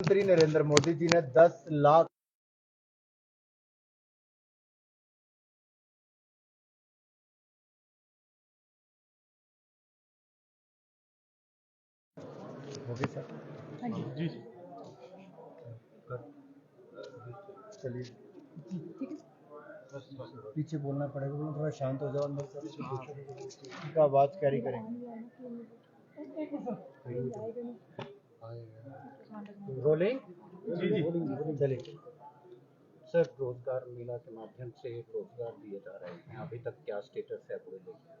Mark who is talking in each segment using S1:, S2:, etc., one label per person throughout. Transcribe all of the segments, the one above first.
S1: प्रधानमंत्री नरेंद्र मोदी जी ने 10 लाख होगी सर।
S2: जी
S1: चलिए पीछे बोलना पड़ेगा, बोलो थोड़ा शांत हो जाओ अंदर से, उनका आवाज कैरी करेंगे। रोलिंग
S2: जी जी
S1: चलिए।
S3: सर, रोजगार मेला के माध्यम से रोजगार दिए जा रहे हैं, अभी तक क्या स्टेटस है पूरे देश में?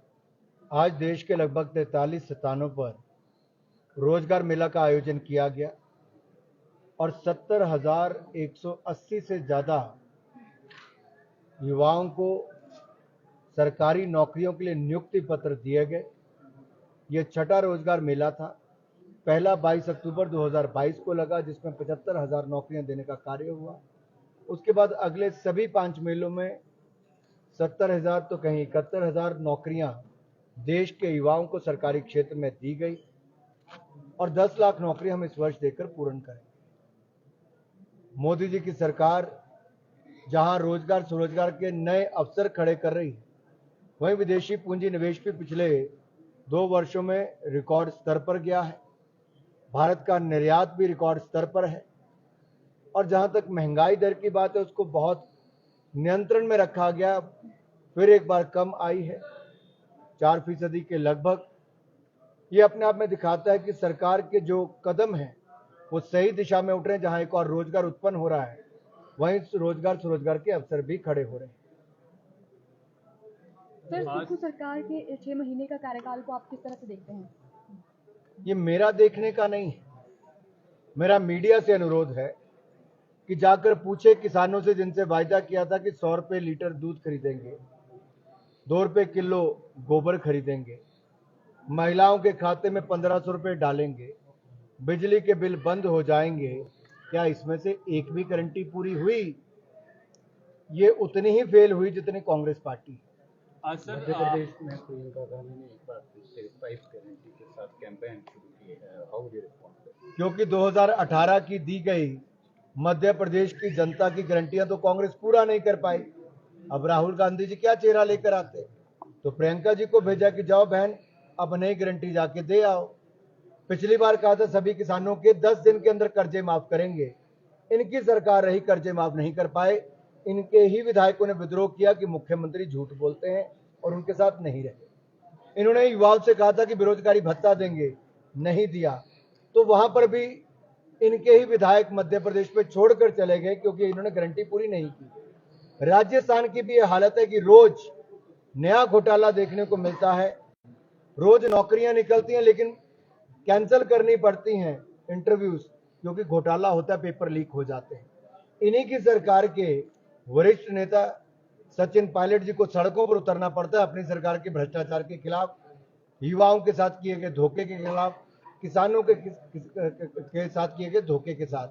S1: आज देश के लगभग 43 स्थानों पर रोजगार मेला का आयोजन किया गया और 70,180 से ज्यादा युवाओं को सरकारी नौकरियों के लिए नियुक्ति पत्र दिए गए। ये छठा रोजगार मेला था। पहला 22 अक्टूबर 2022 को लगा, जिसमें 75,000 नौकरियां देने का कार्य हुआ। उसके बाद अगले सभी 5 मेलों में 70,000 तो कहीं 71,000 नौकरियां देश के युवाओं को सरकारी क्षेत्र में दी गई और 10 लाख नौकरी हम इस वर्ष देकर पूर्ण करें। मोदी जी की सरकार जहां रोजगार स्वरोजगार के नए अवसर खड़े कर रही है, वहीं विदेशी पूंजी निवेश भी पिछले 2 वर्षों में रिकॉर्ड स्तर पर गया है। भारत का निर्यात भी रिकॉर्ड स्तर पर है और जहां तक महंगाई दर की बात है, उसको बहुत नियंत्रण में रखा गया, फिर एक बार कम आई है 4% के लगभग। ये अपने आप में दिखाता है कि सरकार के जो कदम हैं वो सही दिशा में उठ रहे हैं। जहां एक और रोजगार उत्पन्न हो रहा है, वहीं रोजगार स्वरोजगार के अवसर भी खड़े हो रहे हैं।
S4: सर, सुक्खू सरकार के 6 महीने का कार्यकाल को आप किस तरह से देखते हैं?
S1: ये मेरा देखने का नहीं है, मेरा मीडिया से अनुरोध है कि जाकर पूछे किसानों से जिनसे वायदा किया था कि 100 रुपये लीटर दूध खरीदेंगे, 2 रुपये किलो गोबर खरीदेंगे, महिलाओं के खाते में 1500 रुपये डालेंगे, बिजली के बिल बंद हो जाएंगे, क्या इसमें से एक भी गारंटी पूरी हुई? ये उतनी ही फेल हुई जितनी कांग्रेस पार्टी।
S3: मध्य प्रदेश में प्रियंका गांधी ने एक बार फिर से 5 गारंटी के साथ कैंपेन शुरू किए हैं, हाउ डू यू रिस्पॉन्ड?
S1: क्योंकि 2018 की दी गई मध्य प्रदेश की जनता की गारंटियां तो कांग्रेस पूरा नहीं कर पाई। अब राहुल गांधी जी क्या चेहरा लेकर आते, तो प्रियंका जी को भेजा कि जाओ बहन, अब नई गारंटी जाके दे आओ। पिछली बार कहा था सभी किसानों के 10 दिन के अंदर कर्जे माफ करेंगे, इनकी सरकार रही, कर्जे माफ नहीं कर पाए। इनके ही विधायकों ने विद्रोह किया कि मुख्यमंत्री झूठ बोलते हैं और उनके साथ नहीं रहे। इन्होंने युवाओं से कहा था कि बेरोजगारी भत्ता देंगे, नहीं दिया, तो वहां पर भी इनके ही विधायक मध्य प्रदेश में छोड़कर चले गए क्योंकि इन्होंने गारंटी पूरी नहीं की। राजस्थान की भी ये हालत है कि रोज नया घोटाला देखने को मिलता है, रोज नौकरियां निकलती हैं लेकिन कैंसिल करनी पड़ती हैं इंटरव्यूज, क्योंकि घोटाला होता है, पेपर लीक हो जाते हैं। इन्हीं की सरकार के वरिष्ठ नेता सचिन पायलट जी को सड़कों पर उतरना पड़ता है अपनी सरकार के भ्रष्टाचार के खिलाफ, युवाओं के साथ किए गए धोखे के खिलाफ, किसानों के साथ किए गए धोखे के साथ।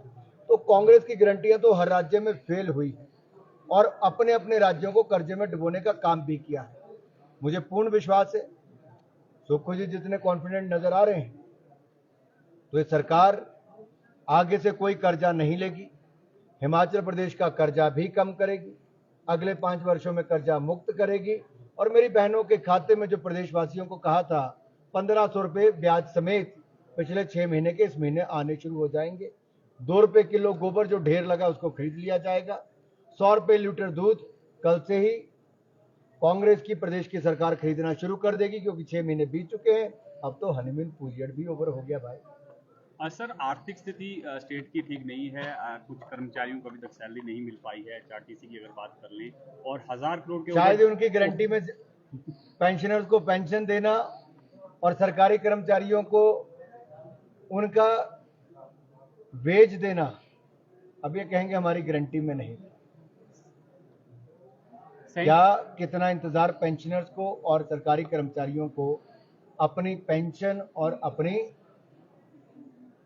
S1: तो कांग्रेस की गारंटियां तो हर राज्य में फेल हुई है और अपने अपने राज्यों को कर्जे में डुबोने का काम भी किया है। मुझे पूर्ण विश्वास है, सुक्खू जी जितने कॉन्फिडेंट नजर आ रहे हैं, तो ये सरकार आगे से कोई कर्जा नहीं लेगी, हिमाचल प्रदेश का कर्जा भी कम करेगी, अगले 5 वर्षों में कर्जा मुक्त करेगी और मेरी बहनों के खाते में जो प्रदेशवासियों को कहा था 1500 रुपये ब्याज समेत पिछले 6 महीने के इस महीने आने शुरू हो जाएंगे। 2 रुपये किलो गोबर जो ढेर लगा उसको खरीद लिया जाएगा। 100 रुपये लीटर दूध कल से ही कांग्रेस की प्रदेश की सरकार खरीदना शुरू कर देगी, क्योंकि 6 महीने बीत चुके हैं, अब तो हनीमून पीरियड भी ओवर हो गया भाई।
S2: सर, आर्थिक स्थिति स्टेट की ठीक नहीं है। कुछ कर्मचारियों को अभी तक सैलरी नहीं मिल पाई है, एचआरटीसी की अगर बात कर लें, और 1000 करोड़ के
S1: शायद उनकी गारंटी में पेंशनर्स को पेंशन देना और सरकारी कर्मचारियों को उनका वेज देना, अब ये कहेंगे हमारी गारंटी में नहीं। क्या कितना इंतजार पेंशनर्स को और सरकारी कर्मचारियों को अपनी पेंशन और अपनी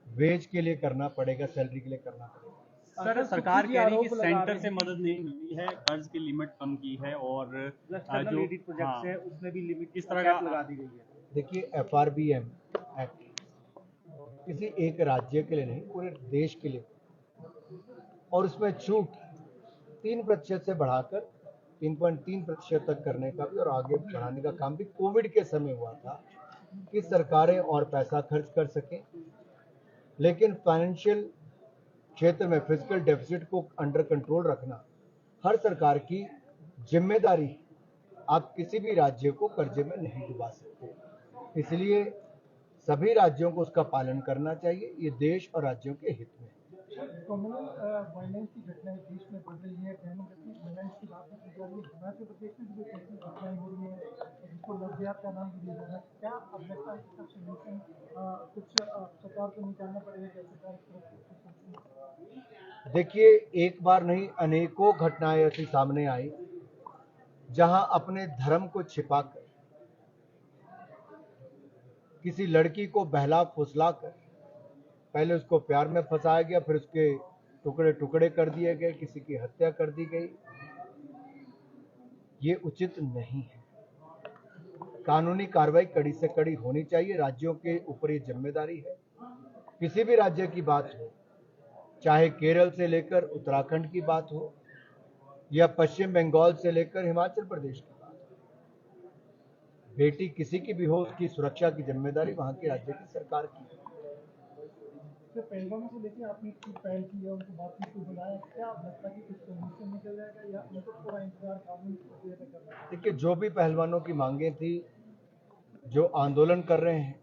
S1: वेज के लिए करना पड़ेगा, सैलरी के लिए करना पड़ेगा।
S2: सर, सरकार कह रही है कि सेंटर से मदद नहीं मिली है, कर्ज की लिमिट कम की है और जो प्रोजेक्ट्स है उसमें भी लिमिट किस तरह का लगा दी गई है।
S1: देखिए, FRBM एक्ट किसी एक राज्य के लिए नहीं, पूरे देश के लिए और उसमें छूट 3% से बढ़ाकर 3.3% तक करने का भी और आगे बढ़ाने का काम भी कोविड के समय हुआ था कि सरकारें और पैसा खर्च कर सकें, लेकिन फाइनेंशियल क्षेत्र में फिजिकल डेफिसिट को अंडर कंट्रोल रखना हर सरकार की जिम्मेदारी है। आप किसी भी राज्य को कर्जे में नहीं डुबा सकते, इसलिए सभी राज्यों को उसका पालन करना चाहिए। ये देश और राज्यों के हित में है।
S5: कम्युनल वायलेंस की घटनाएं देश में बढ़ रही है, बहनों के बीच वायलेंस की बात की जा रही है। हिमाचल प्रदेश में भी ऐसी घटनाएं हो रही है जिसको लज्जात का नाम भी दिया जा रहा है। क्या अब लगता है कि इसका सोल्यूशन कुछ सरकार को निकालना पड़ेगा? क्या सरकार इस तरफ?
S1: देखिए, एक बार नहीं अनेकों घटनाएं ऐसी सामने आई जहां अपने धर्म को छिपाकर किसी लड़की को बहला फुसलाकर पहले उसको प्यार में फंसाया गया, फिर उसके टुकड़े टुकड़े कर दिए गए, किसी की हत्या कर दी गई। ये उचित नहीं है। कानूनी कार्रवाई कड़ी से कड़ी होनी चाहिए। राज्यों के ऊपर ये जिम्मेदारी है। किसी भी राज्य की बात हो, चाहे केरल से लेकर उत्तराखंड की बात हो या पश्चिम बंगाल से लेकर हिमाचल प्रदेश की बात हो, बेटी किसी की भी हो, उसकी सुरक्षा की जिम्मेदारी वहां के राज्य की सरकार की है।
S5: तो पहलवानों को लेकर आपने कुछ पहल की है, उनको बातचीत को बुलाया, क्या आप लगता है कि कुछ सोल्यूशन निकल जाएगा या उनको पूरा इंतजार कानून की प्रक्रिया तक करना है?
S1: देखिए, जो भी पहलवानों की मांगें थी, जो आंदोलन कर रहे हैं,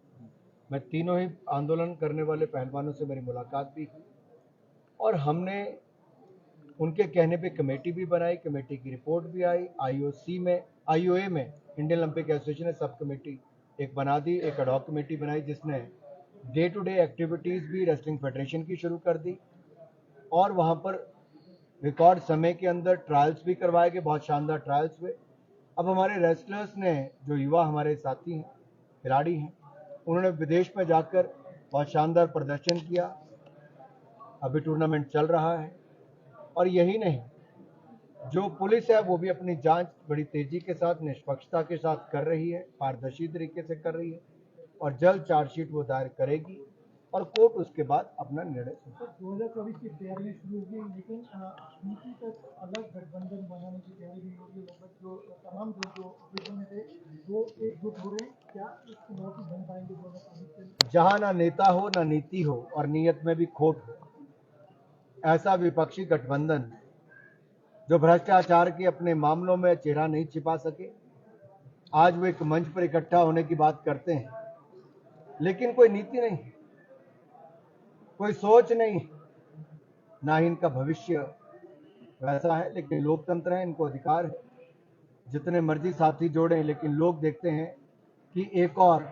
S1: मैं तीनों ही आंदोलन करने वाले पहलवानों से मेरी मुलाकात भी की और हमने उनके कहने पे कमेटी भी बनाई। कमेटी की रिपोर्ट भी आई। आईओए में इंडियन ओलंपिक एसोसिएशन ने सब कमेटी एक बना दी, एक एड हॉक कमेटी बनाई जिसने डे टू डे एक्टिविटीज भी रेसलिंग फेडरेशन की शुरू कर दी और वहां पर रिकॉर्ड समय के अंदर ट्रायल्स भी करवाए गए। बहुत शानदार ट्रायल्स हुए। अब हमारे रेसलर्स ने, जो युवा हमारे साथी हैं, खिलाड़ी हैं, उन्होंने विदेश में जाकर बहुत शानदार प्रदर्शन किया। अभी टूर्नामेंट चल रहा है और यही नहीं, जो पुलिस है वो भी अपनी जांच बड़ी तेजी के साथ, निष्पक्षता के साथ कर रही है, पारदर्शी तरीके से कर रही है और जल्द चार्जशीट वो दायर करेगी और कोर्ट उसके बाद अपना निर्णय सुनेगी।
S5: 2024 की तैयारियां शुरू होगी, लेकिन नीति तक अलग गठबंधन बनाने की तैयारी भी होगी। लगभग जो तमाम जो विभिन्न थे वो एकजुट हो रहे हैं। क्या इस चुनौती बन पाएंगे 2024?
S1: जहां ना नेता हो, ना नीति हो और नीयत में भी खोट हो, ऐसा विपक्षी गठबंधन जो भ्रष्टाचार के अपने मामलों में चेहरा नहीं छिपा सके, आज वो एक मंच पर इकट्ठा होने की बात करते हैं, लेकिन कोई नीति नहीं, कोई सोच नहीं, ना ही इनका भविष्य वैसा है। लेकिन लोकतंत्र है, इनको अधिकार है, जितने मर्जी साथी जोड़ें, लेकिन लोग देखते हैं कि एक और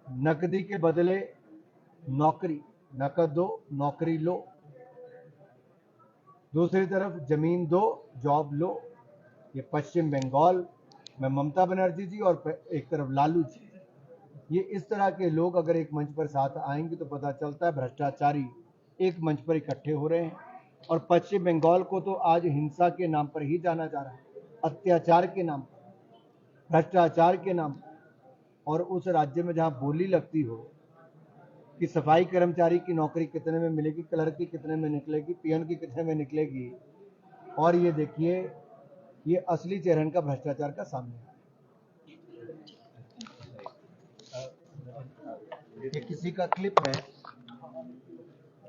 S1: नकदी के बदले नौकरी, नकद दो नौकरी लो, दूसरी तरफ जमीन दो जॉब लो। ये पश्चिम बंगाल में ममता बनर्जी जी और एक तरफ लालू जी, ये इस तरह के लोग अगर एक मंच पर साथ आएंगे तो पता चलता है भ्रष्टाचारी एक मंच पर इकट्ठे हो रहे हैं। और पश्चिम बंगाल को तो आज हिंसा के नाम पर ही जाना जा रहा है, अत्याचार के नाम पर, भ्रष्टाचार के नाम पर। और उस राज्य में जहां बोली लगती हो कि सफाई कर्मचारी की नौकरी कितने में मिलेगी, क्लर्क की कितने में निकलेगी, पीएन की कितने में निकलेगी, और ये देखिए ये असली चेहरा का भ्रष्टाचार का सामने है। ये किसी का क्लिप है।